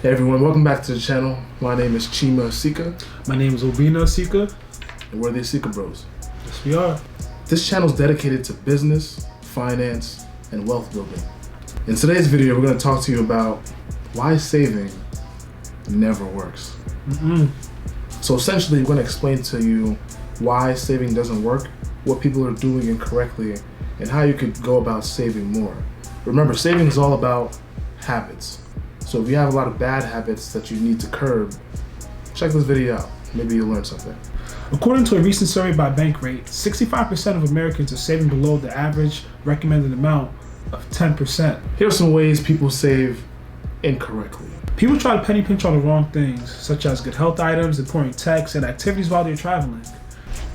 Hey everyone, welcome back to the channel. My name is Chima Asika. My name is Asika. And we're the Asika Bros. Yes, we are. This channel is dedicated to business, finance, and wealth building. In today's video, we're going to talk to you about why saving never works. So essentially, we're going to explain to you why saving doesn't work, what people are doing incorrectly, and how you could go about saving more. Remember, saving is all about habits. So if you have a lot of bad habits that you need to curb, check this video out. Maybe you'll learn something. According to a recent survey by Bankrate, 65% of Americans are saving below the average recommended amount of 10%. Here are some ways people save incorrectly. People try to penny pinch on the wrong things, such as good health items, important texts, and activities while they're traveling.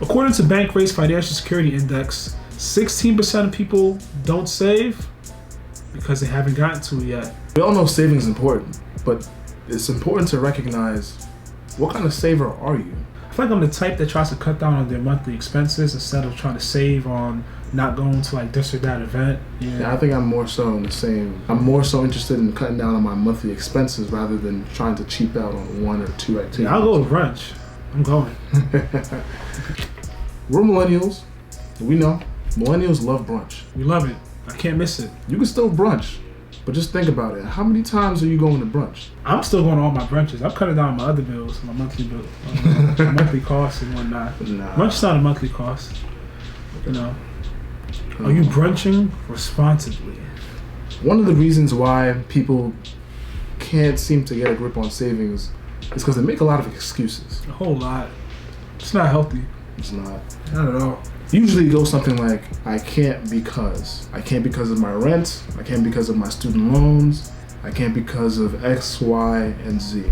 According to Bankrate's Financial Security Index, 16% of people don't save because they haven't gotten to it yet. We all know saving is important, but it's important to recognize what kind of saver are you? I feel like I'm the type that tries to cut down on their monthly expenses instead of trying to save on not going to like this or that event. Yeah, I think I'm more so in the same. I'm more so interested in cutting down on my monthly expenses rather than trying to cheap out on one or two activities. Yeah, I'll go to brunch. I'm going. We're millennials. We know. Millennials love brunch. We love it. I can't miss it. You can still brunch, but just think about it. How many times are you going to brunch? I'm still going to all my brunches. I'm cutting down on my other bills, my monthly bill, my monthly costs and whatnot. Nah. Brunch is not a monthly cost. You know. Are you brunching responsibly? One of the reasons why people can't seem to get a grip on savings is because they make a lot of excuses. A whole lot. It's not healthy. It's not. Not at all. Usually it goes something like, I can't because of my rent, I can't because of my student loans, I can't because of X, Y, and Z.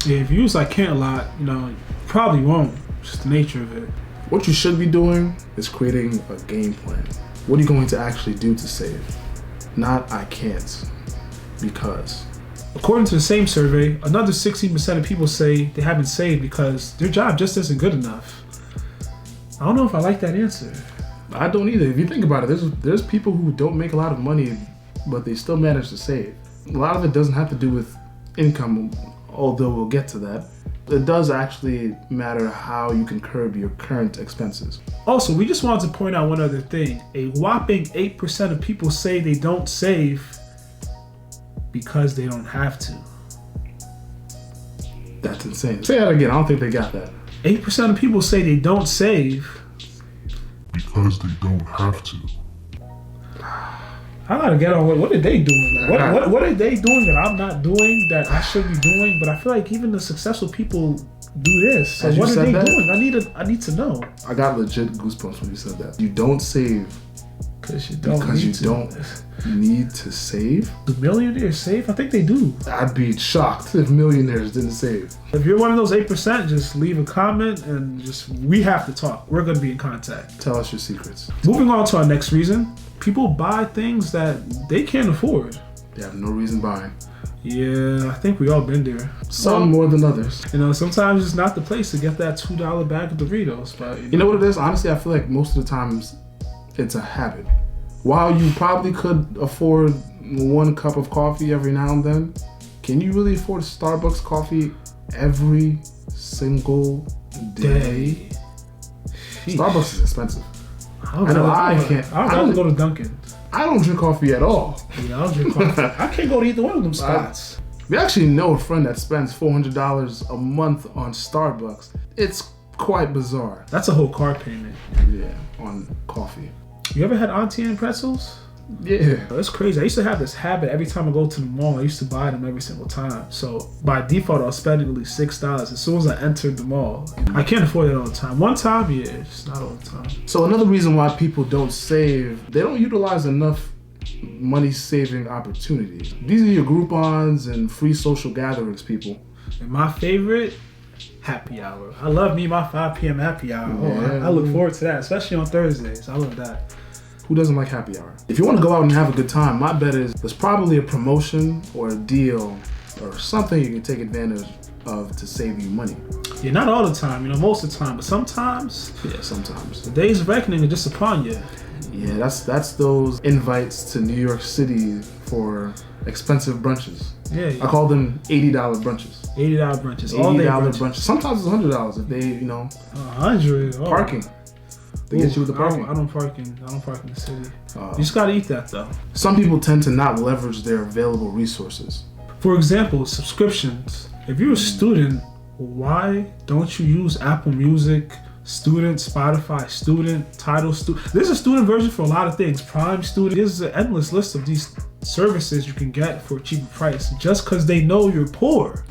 Yeah, if you use I can't a lot, you probably won't. It's just the nature of it. What you should be doing is creating a game plan. What are you going to actually do to save? Not I can't because. According to the same survey, another 16% of people say they haven't saved because their job just isn't good enough. I don't know if I like that answer. I don't either. If you think about it, there's people who don't make a lot of money, but they still manage to save. A lot of it doesn't have to do with income, although we'll get to that. It does actually matter how you can curb your current expenses. Also, we just wanted to point out one other thing. A whopping 8% of people say they don't save because they don't have to. That's insane. Say that again. I don't think they got that. 8% of people say they don't save because they don't have to. I gotta get on what are they doing? What are they doing that I'm not doing that I should be doing? But I feel like even the successful people do this. So what are they doing? I need to know. I got legit goosebumps when you said that. You don't save because you don't need to save? Do millionaires save? I think they do. I'd be shocked if millionaires didn't save. If you're one of those 8%, just leave a comment and we have to talk. We're going to be in contact. Tell us your secrets. Moving on to our next reason. People buy things that they can't afford. They have no reason buying. Yeah, I think we all been there. Some more than others. Sometimes it's not the place to get that $2 bag of Doritos. But you know what it is? Honestly, I feel like most of the times it's a habit. While you probably could afford one cup of coffee every now and then, can you really afford Starbucks coffee every single day? Starbucks is expensive. I don't go to Dunkin'. I don't drink coffee at all. Yeah, I don't drink coffee. I can't go to either one of them spots. We actually know a friend that spends $400 a month on Starbucks. It's quite bizarre. That's a whole car payment. Yeah, on coffee. You ever had Auntie Anne pretzels? Yeah. That's crazy. I used to have this habit every time I go to the mall. I used to buy them every single time. So by default, I was spending at least $6 as soon as I entered the mall. I can't afford it all the time. One time, yeah, just not all the time. So another reason why people don't save, they don't utilize enough money saving opportunities. These are your Groupons and free social gatherings, people. And my favorite, happy hour. I love me my 5 p.m. happy hour. Yeah. I look forward to that, especially on Thursdays. I love that. Who doesn't like happy hour? If you want to go out and have a good time, my bet is there's probably a promotion or a deal or something you can take advantage of to save you money. Yeah, not all the time, most of the time, but sometimes. Yeah, sometimes. The days of reckoning are just upon you. Yeah, that's those invites to New York City for expensive brunches. Yeah. I call them $80 brunches. $80 brunches. All day $80 brunches. brunches. Sometimes it's $100 if they, $100. parking. They get you with the parking. I don't park in the city. You just gotta eat that though. Some people tend to not leverage their available resources. For example, subscriptions. If you're a student, why don't you use Apple Music, Student, Spotify, Student, Tidal, Student? There's a student version for a lot of things. Prime Student. There's an endless list of these services you can get for a cheaper price just because they know you're poor.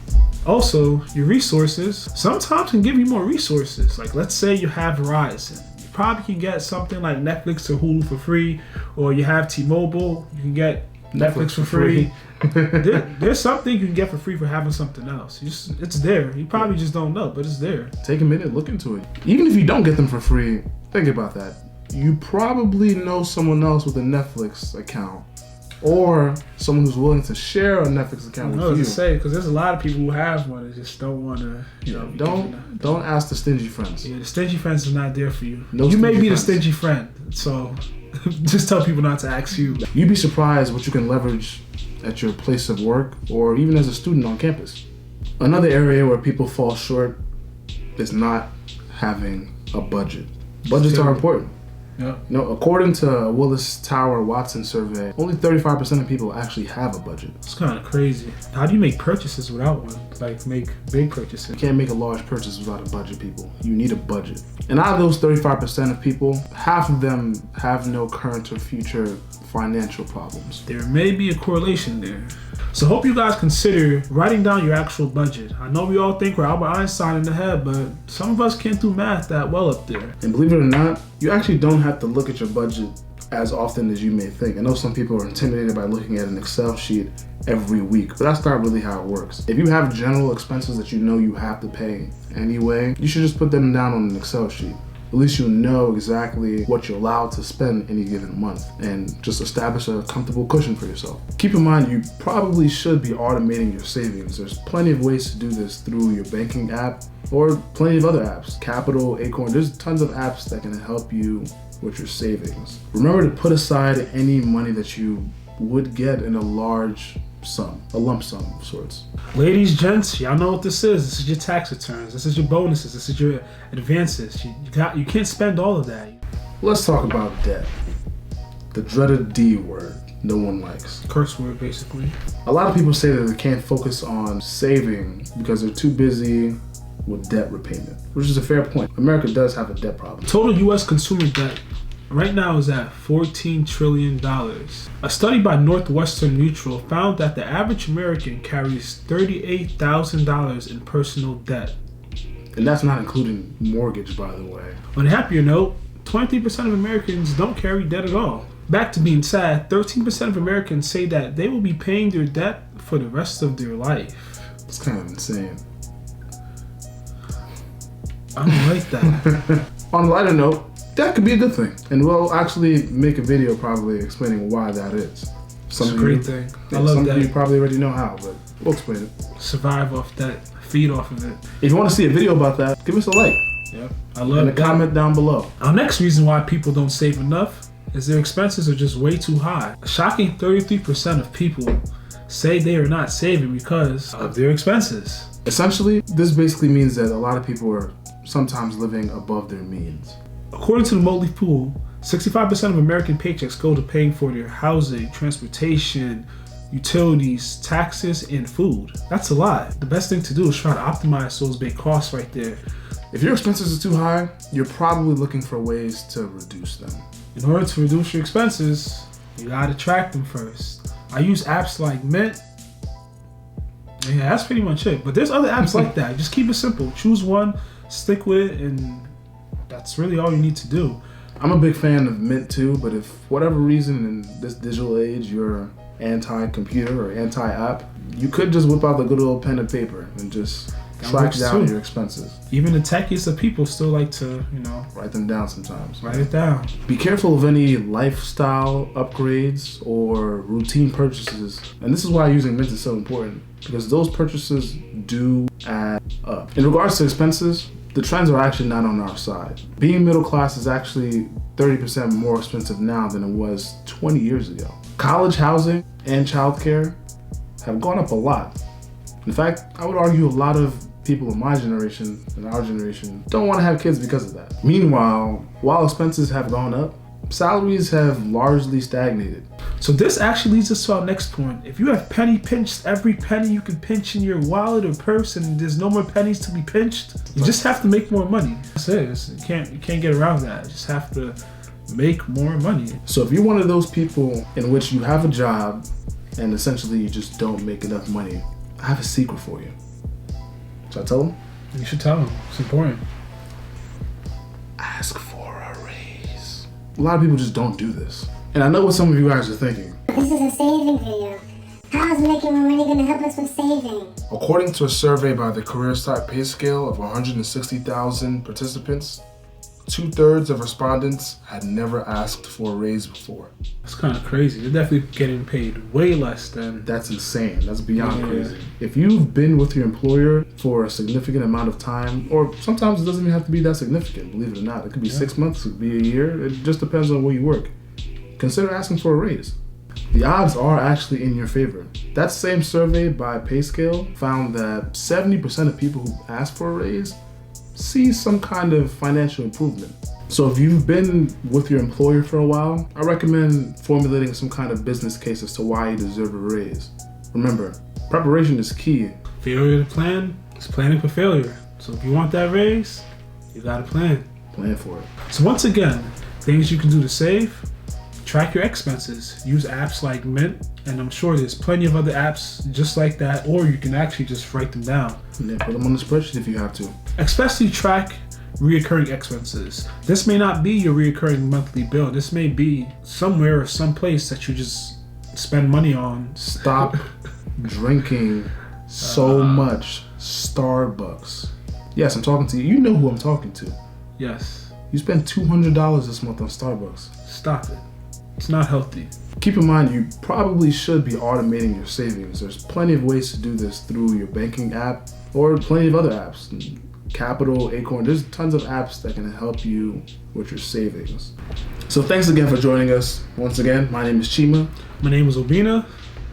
Also, your resources sometimes can give you more resources. Like let's say you have Verizon. You probably can get something like Netflix or Hulu for free, or you have T-Mobile, you can get Netflix for free. There's something you can get for free for having something else. It's there. You probably just don't know, but it's there. Take a minute, look into it. Even if you don't get them for free, think about that. You probably know someone else with a Netflix account, or someone who's willing to share a Netflix account with you. I was to say, because there's a lot of people who have one and just don't want to. Don't ask the stingy friends. Yeah, the stingy friends is not there for you. No, you may be friends. the stingy friend, so just tell people not to ask you. You'd be surprised what you can leverage at your place of work or even as a student on campus. Another area where people fall short is not having a budget. Budgets are important. Yeah. According to a Willis Tower Watson survey, only 35% of people actually have a budget. It's kind of crazy. How do you make purchases without one? Like make big purchases? You can't make a large purchase without a budget, people. You need a budget. And out of those 35% of people, half of them have no current or future financial problems. There may be a correlation there. So hope you guys consider writing down your actual budget. I know we all think we're Albert Einstein in the head, but some of us can't do math that well up there. And believe it or not, you actually don't have to look at your budget as often as you may think. I know some people are intimidated by looking at an Excel sheet every week, but that's not really how it works. If you have general expenses that you know you have to pay anyway, you should just put them down on an Excel sheet. At least you'll know exactly what you're allowed to spend any given month and just establish a comfortable cushion for yourself. Keep in mind, you probably should be automating your savings. There's plenty of ways to do this through your banking app or plenty of other apps. Capital, Acorn, there's tons of apps that can help you with your savings. Remember to put aside any money that you would get in a large sum, a lump sum of sorts. Ladies, gents, y'all know what this is. This is your tax returns. This is your bonuses. This is your advances. You can't spend all of that. Let's talk about debt. The dreaded D word no one likes. Curse word, basically. A lot of people say that they can't focus on saving because they're too busy with debt repayment, which is a fair point. America does have a debt problem. Total U.S. consumer debt right now is at $14 trillion. A study by Northwestern Mutual found that the average American carries $38,000 in personal debt. And that's not including mortgage, by the way. On a happier note, 23% of Americans don't carry debt at all. Back to being sad, 13% of Americans say that they will be paying their debt for the rest of their life. It's kind of insane. I don't like that. On a lighter note, that could be a good thing. And we'll actually make a video probably explaining why that is. It's a great thing. I love some that. of you probably already know how, but we'll explain it. Survive off that. Feed off of it. If you want to see a video about that, give us a like. Yep. I love and a that. comment down below. Our next reason why people don't save enough is their expenses are just way too high. A shocking 33% of people say they are not saving because of their expenses. Essentially, this basically means that a lot of people are sometimes living above their means. According to the Motley Fool, 65% of American paychecks go to paying for their housing, transportation, utilities, taxes, and food. That's a lot. The best thing to do is try to optimize those big costs right there. If your expenses are too high, you're probably looking for ways to reduce them. In order to reduce your expenses, you gotta track them first. I use apps like Mint. Yeah, that's pretty much it. But there's other apps like that. Just keep it simple. Choose one, stick with it, and that's really all you need to do. I'm a big fan of Mint too, but if for whatever reason in this digital age you're anti-computer or anti-app, you could just whip out the good old pen and paper and just track down your expenses. Even the techiest of people still like to, write them down sometimes. Write it down. Be careful of any lifestyle upgrades or routine purchases. And this is why using Mint is so important, because those purchases do add up. In regards to expenses, the trends are actually not on our side. Being middle class is actually 30% more expensive now than it was 20 years ago. College housing and childcare have gone up a lot. In fact, I would argue a lot of people in my generation and our generation don't want to have kids because of that. Meanwhile, while expenses have gone up, salaries have largely stagnated. So this actually leads us to our next point. If you have penny pinched every penny you can pinch in your wallet or purse and there's no more pennies to be pinched, you just have to make more money. That's it. You can't get around that. You just have to make more money. So if you're one of those people in which you have a job and essentially you just don't make enough money, I have a secret for you. Should I tell them? You should tell them. It's important. Ask for a raise. A lot of people just don't do this. And I know what some of you guys are thinking. This is a saving video. How is making more money going to help us with saving? According to a survey by the Career Stock Pay Scale of 160,000 participants, 2/3 of respondents had never asked for a raise before. That's kind of crazy. They're definitely getting paid way less than... That's insane. That's beyond crazy. If you've been with your employer for a significant amount of time, or sometimes it doesn't even have to be that significant, believe it or not. It could be 6 months, it could be a year. It just depends on where you work. Consider asking for a raise. The odds are actually in your favor. That same survey by PayScale found that 70% of people who ask for a raise see some kind of financial improvement. So if you've been with your employer for a while, I recommend formulating some kind of business case as to why you deserve a raise. Remember, preparation is key. Failure to plan is planning for failure. So if you want that raise, you gotta plan. Plan for it. So once again, things you can do to save: track your expenses. Use apps like Mint, and I'm sure there's plenty of other apps just like that, or you can actually just write them down. And then put them on the spreadsheet if you have to. Especially track reoccurring expenses. This may not be your reoccurring monthly bill. This may be somewhere or someplace that you just spend money on. Stop drinking so much Starbucks. Yes, I'm talking to you. You know who I'm talking to. Yes. You spent $200 this month on Starbucks. Stop it. It's not healthy. Keep in mind, you probably should be automating your savings. There's plenty of ways to do this through your banking app or plenty of other apps. Capital, Acorn, there's tons of apps that can help you with your savings. So thanks again for joining us. Once again, my name is Chima. My name is Obina.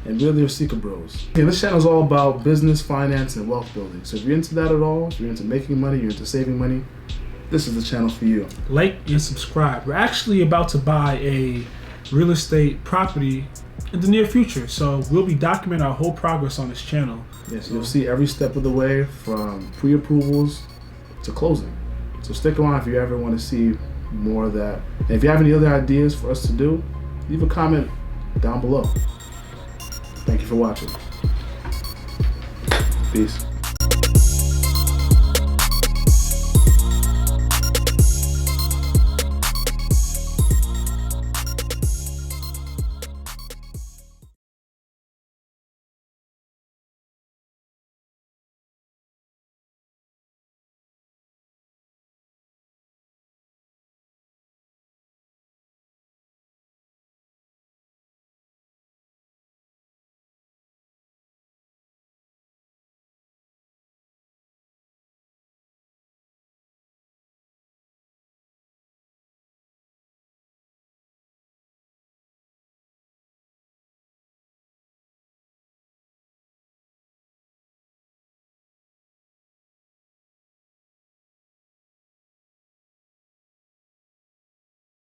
And we're the Asika Bros. Okay, this channel is all about business, finance, and wealth building. So if you're into that at all, if you're into making money, you're into saving money, this is the channel for you. Like and subscribe. We're actually about to buy a real estate property in the near future. So we'll be documenting our whole progress on this channel. Yes, you'll see every step of the way from pre-approvals to closing. So stick around if you ever want to see more of that. And if you have any other ideas for us to do, leave a comment down below. Thank you for watching. Peace.